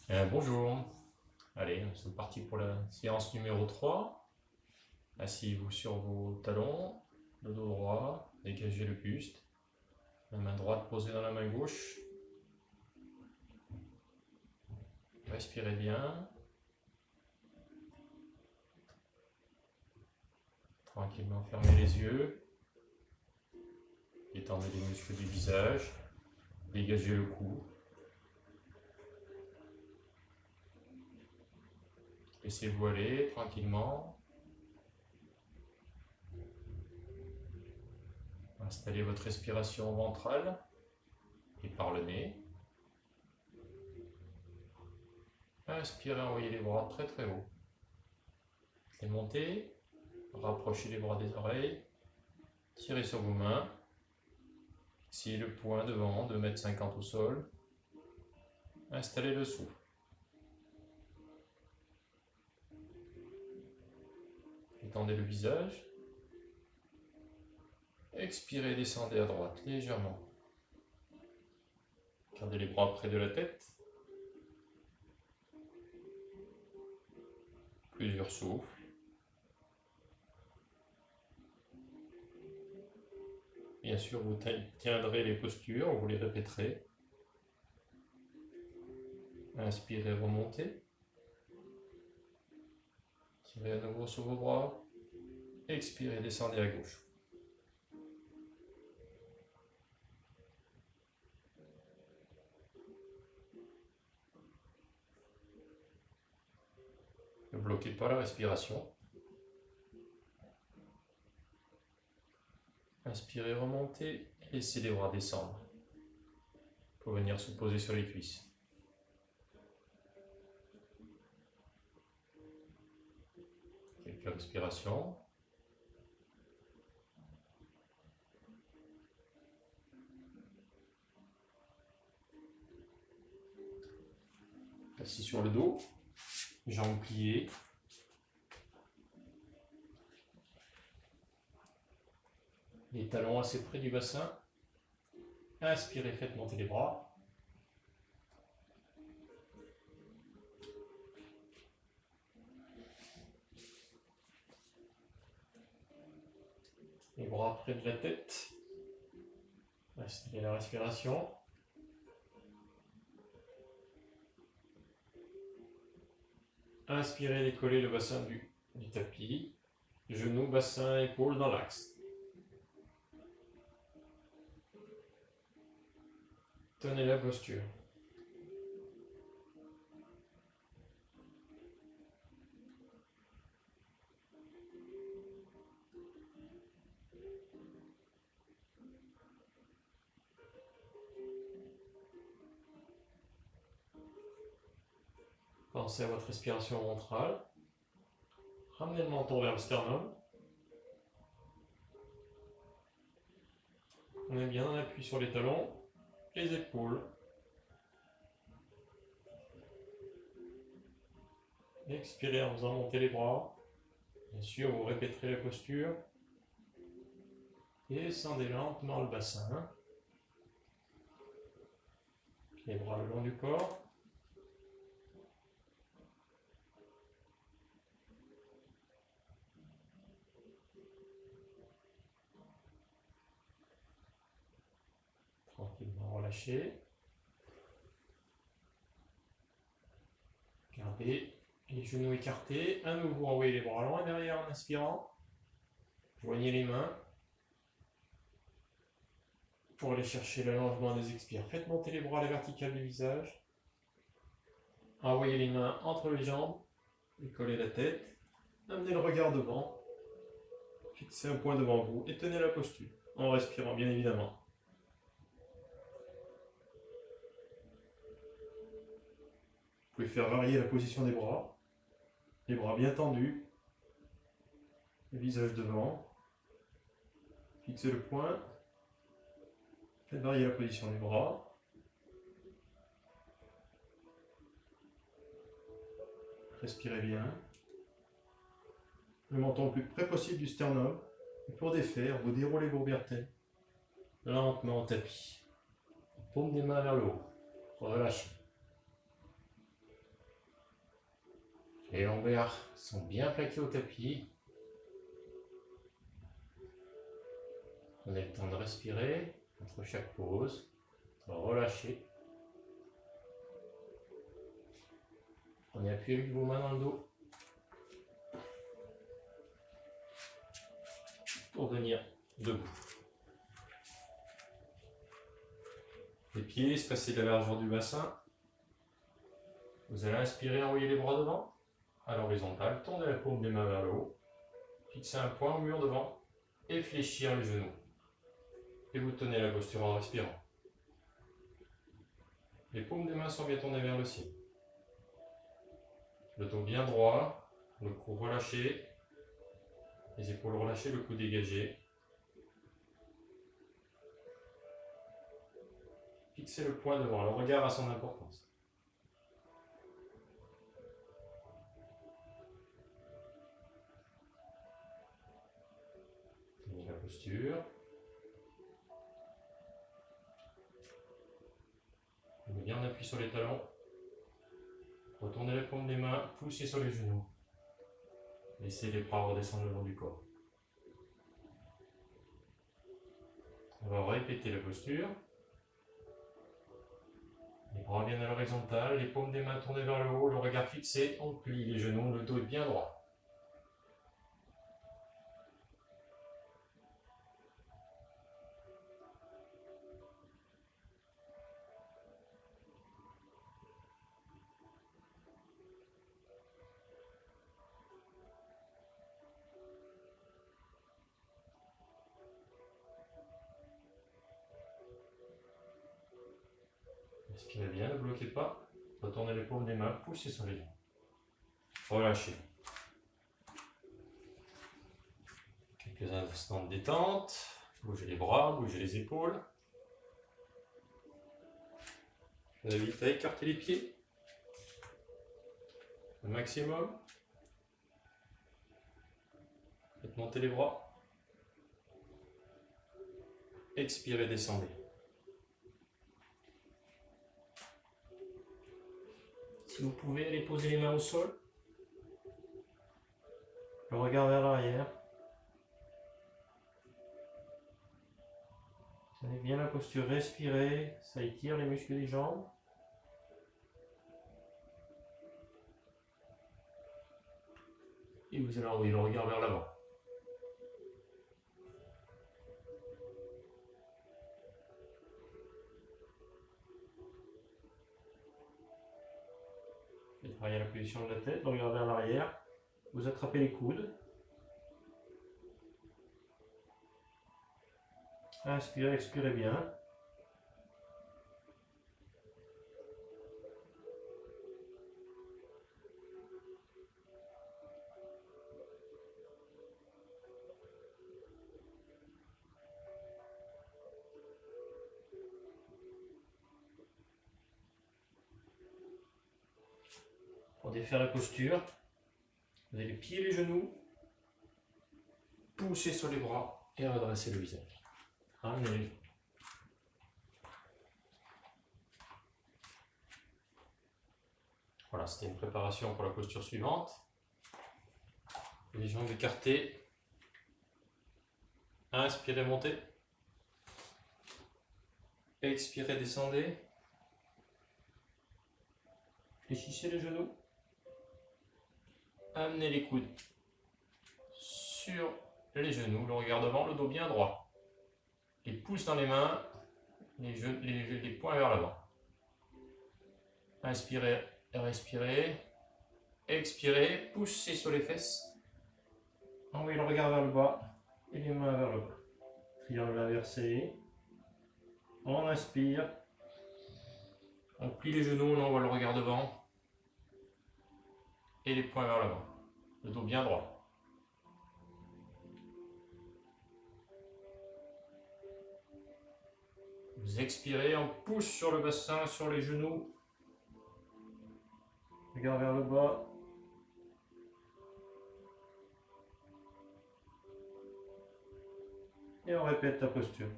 Bonjour, allez, nous sommes partis pour la séance numéro 3. Asseyez-vous sur vos talons, le dos droit, dégagez le buste, la main droite posée dans la main gauche. Respirez bien, tranquillement fermez les yeux, détendez les muscles du visage, dégagez le cou. Laissez-vous aller tranquillement. Installez votre respiration ventrale et par le nez. Inspirez, envoyez les bras très très haut. Les montez, rapprochez les bras des oreilles, tirez sur vos mains. Fixez le poing devant, 2,50 m au sol. Installez le souffle. Étendez le visage. Expirez, descendez à droite légèrement. Gardez les bras près de la tête. Plusieurs souffles. Bien sûr, vous tiendrez les postures, vous les répéterez. Inspirez, remontez. Tirez à nouveau sur vos bras. Expirez, descendez à gauche. Ne bloquez pas la respiration. Inspirez, remontez, laissez les bras descendre pour venir se poser sur les cuisses. Quelques respirations. Assis sur le dos, jambes pliées. Les talons assez près du bassin. Inspirez, faites monter les bras. Les bras près de la tête. Inspirez la respiration. Inspirez, décollez le bassin du tapis. Genoux, bassin, épaules dans l'axe. Tenez la posture. Pensez à votre respiration ventrale. Ramenez le menton vers le sternum. On est bien en appui sur les talons, les épaules. Expirez en faisant monter les bras. Bien sûr, vous répéterez la posture. Descendez lentement le bassin. Les bras le long du corps. Tranquillement relâchez. Gardez les genoux écartés. À nouveau, envoyez les bras loin derrière en inspirant. Joignez les mains pour aller chercher l'allongement des expires. Faites monter les bras à la verticale du visage. Envoyez les mains entre les jambes. Décollez la tête. Amenez le regard devant. Fixez un point devant vous et tenez la posture en respirant bien évidemment. Vous pouvez faire varier la position des bras. Les bras bien tendus. Le visage devant. Fixez le point. Faites varier la position des bras. Respirez bien. Le menton le plus près possible du sternum. Et pour défaire, vous déroulez vos vertèbres lentement au tapis. Paume des mains vers le haut. Relâchez. Les lombaires sont bien plaqués au tapis. Prenez le temps de respirer entre chaque pause, de relâcher. Prenez appui avec vos mains dans le dos pour venir debout. Les pieds espacés de la largeur du bassin. Vous allez inspirer, envoyer les bras devant, à l'horizontale, tournez la paume des mains vers le haut, fixez un point au mur devant et fléchir les genoux. Et vous tenez la posture en respirant. Les paumes des mains sont bien tournées vers le ciel. Le dos bien droit, le cou relâché, les épaules relâchées, le cou dégagé. Fixez le point devant, le regard a son importance. Tenez la posture. Bien en appui sur les talons. Retournez les paumes des mains, poussez sur les genoux. Laissez les bras redescendre le long du corps. On va répéter la posture. Les bras viennent à l'horizontale, les paumes des mains tournées vers le haut, le regard fixé, on plie les genoux, le dos est bien droit. Respirez bien, ne bloquez pas. Retournez les paumes des mains, poussez sur les genoux. Relâchez. Quelques instants de détente. Bougez les bras, bougez les épaules. Je vous invite à écarter les pieds. Le maximum. Faites monter les bras. Expirez, descendez. Si vous pouvez, allez poser les mains au sol. Le regard vers l'arrière. Tenez bien la posture, respirez, ça étire les muscles des jambes. Et vous allez envoyer le regard vers l'avant. Faites varier la position de la tête, le regard vers l'arrière. Vous attrapez les coudes. Inspirez, expirez bien. Pour défaire la posture, vous allez plier les genoux, pousser sur les bras et redresser le visage. Ramenez les genoux. Voilà, c'était une préparation pour la posture suivante. Les jambes écartées. Inspirez, montez. Expirez, descendez. Fléchissez les genoux. Amenez les coudes sur les genoux, le regard devant, le dos bien droit. Les pouces dans les mains, les poings vers l'avant. Inspirez, respirez. Expirez, poussez sur les fesses. Envoyez le regard vers le bas et les mains vers le bas. Triangle inversé. On inspire. On plie les genoux, on envoie le regard devant. Et les poings vers l'avant. Le dos bien droit. Vous expirez, on pousse sur le bassin, sur les genoux. Regard vers le bas. Et on répète la posture.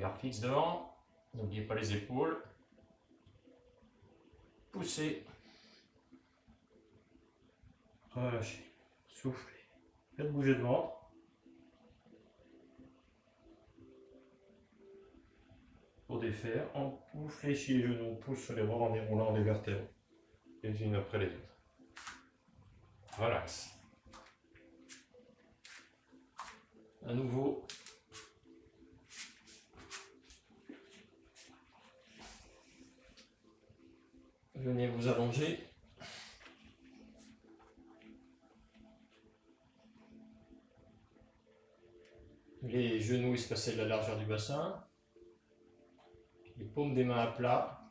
Regard fixe devant. N'oubliez pas les épaules. Poussez. Relâchez. Soufflez. Faites bouger le ventre. Pour défaire, on fléchit les genoux, on pousse sur les bras en déroulant les vertèbres, les unes après les autres. Relax. À nouveau. Venez vous allonger. Les genoux espacés de la largeur du bassin. Les paumes des mains à plat.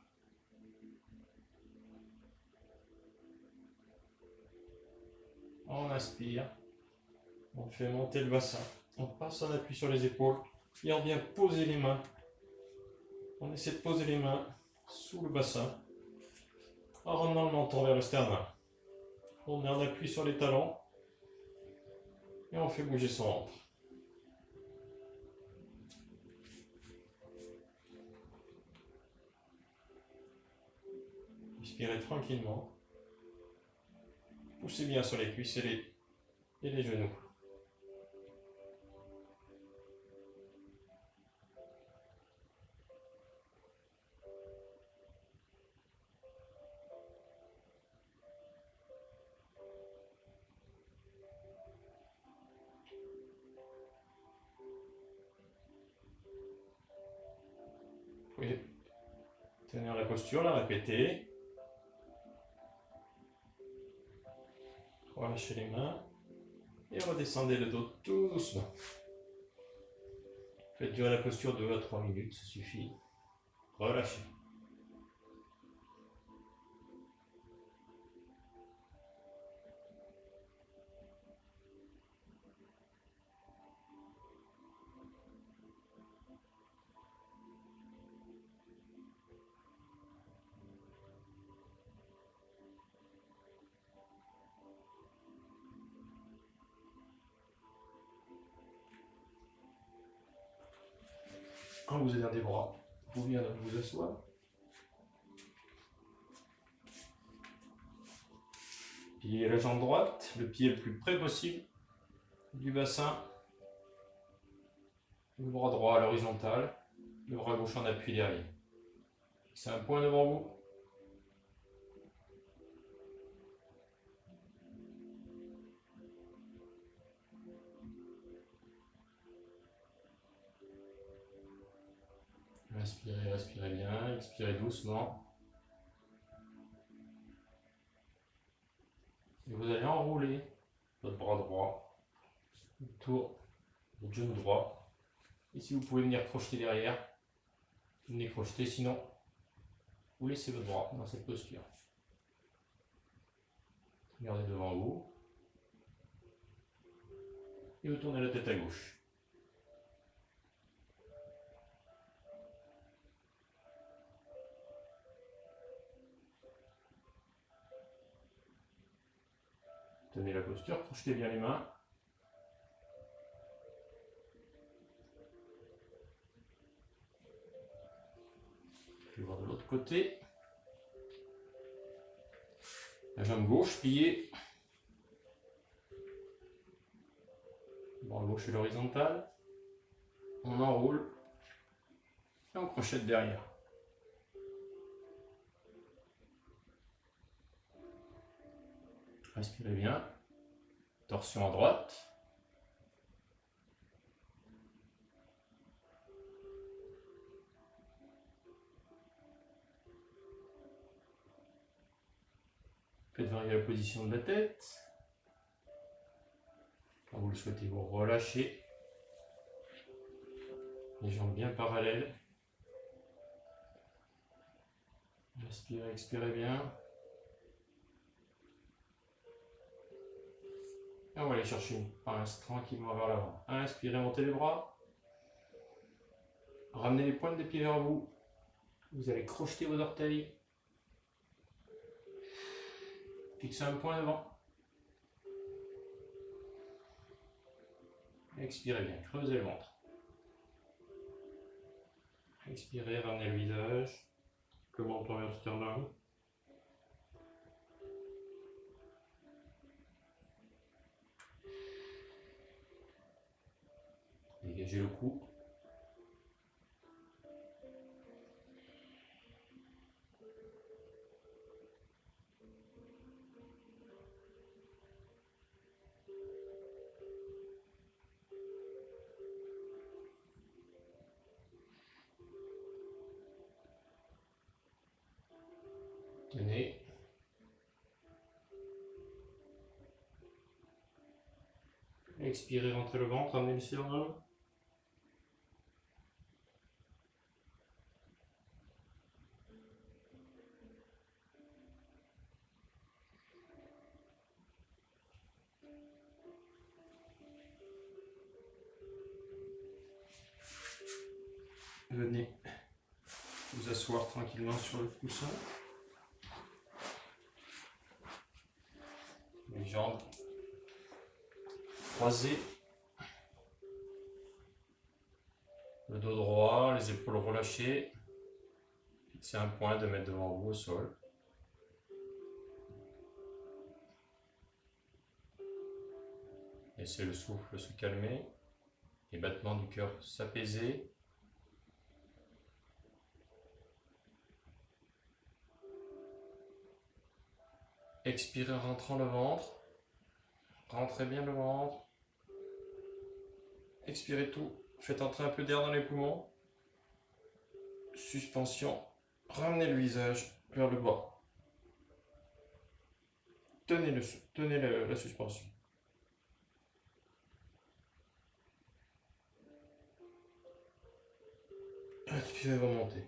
On inspire. On fait monter le bassin. On passe en appui sur les épaules. Et on vient poser les mains. On essaie de poser les mains sous le bassin. En ramenant le menton vers le sternum. On est en appui sur les talons. Et on fait bouger son ventre. Inspirez tranquillement. Poussez bien sur les cuisses et les genoux. Vous pouvez tenir la posture, la répéter. Relâchez les mains et redescendez le dos tout doucement. Faites durer la posture 2 à 3 minutes, ça suffit. Relâchez. Quand vous êtes dans des bras, vous pouvez vous asseoir. Pliez la jambe droite, le pied le plus près possible du bassin. Le bras droit à l'horizontale, le bras gauche en appui derrière. C'est un point devant vous. Inspirez, respirez bien, expirez doucement. Et vous allez enrouler votre bras droit autour de votre genou droit. Et si vous pouvez venir crocheter derrière, venez crocheter, sinon vous laissez votre bras dans cette posture. Regardez devant vous. Et vous tournez la tête à gauche. Tenez la posture, crochetez bien les mains. Je vais voir de l'autre côté. La jambe gauche pliée. Bras gauche sur l'horizontale. On enroule. Et on crochette derrière. Respirez bien. Torsion à droite. Faites varier la position de la tête. Quand vous le souhaitez, vous relâchez. Les jambes bien parallèles. Inspirez, expirez bien. Et on va aller chercher une pince tranquillement vers l'avant. Inspirez, montez les bras. Ramenez les pointes des pieds vers vous. Vous allez crocheter vos orteils. Fixez un point devant. Expirez bien, creusez le ventre. Expirez, ramenez le visage. Le menton vers le sternum. Dégagez le cou. Tenez. Expirez, rentrez le ventre, ramenez le sternum. Venez vous asseoir tranquillement sur le coussin. Les jambes croisées. Le dos droit, les épaules relâchées. Fixez un point de mettre devant vous au sol. Laissez le souffle se calmer. Les battements du cœur s'apaiser. Expirez en rentrant le ventre. Rentrez bien le ventre. Expirez tout. Faites entrer un peu d'air dans les poumons. Suspension. Ramenez le visage vers le bas. Tenez la suspension. Expirez, remontez.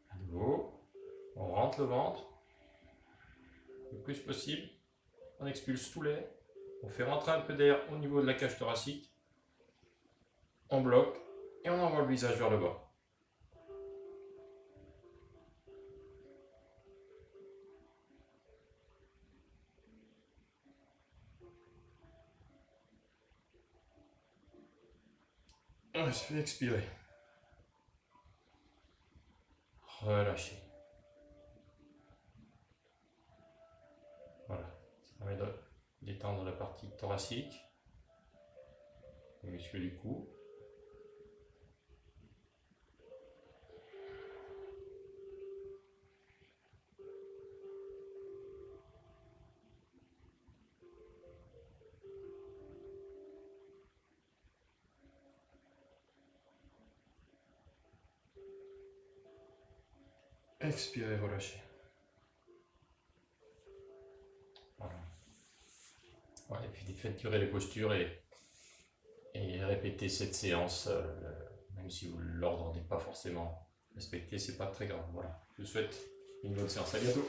À nouveau, on rentre le ventre le plus possible. On expulse tout l'air. On fait rentrer un peu d'air au niveau de la cage thoracique. On bloque et on envoie le visage vers le bas. Expirez. Relâchez. Voilà. Ça permet de détendre la partie thoracique, les muscles du cou. Expirez, relâchez. Voilà. Ouais, et puis faites durer les postures et répétez cette séance, même si l'ordre n'est pas forcément respecté, c'est pas très grave. Voilà. Je vous souhaite une bonne séance. À bientôt.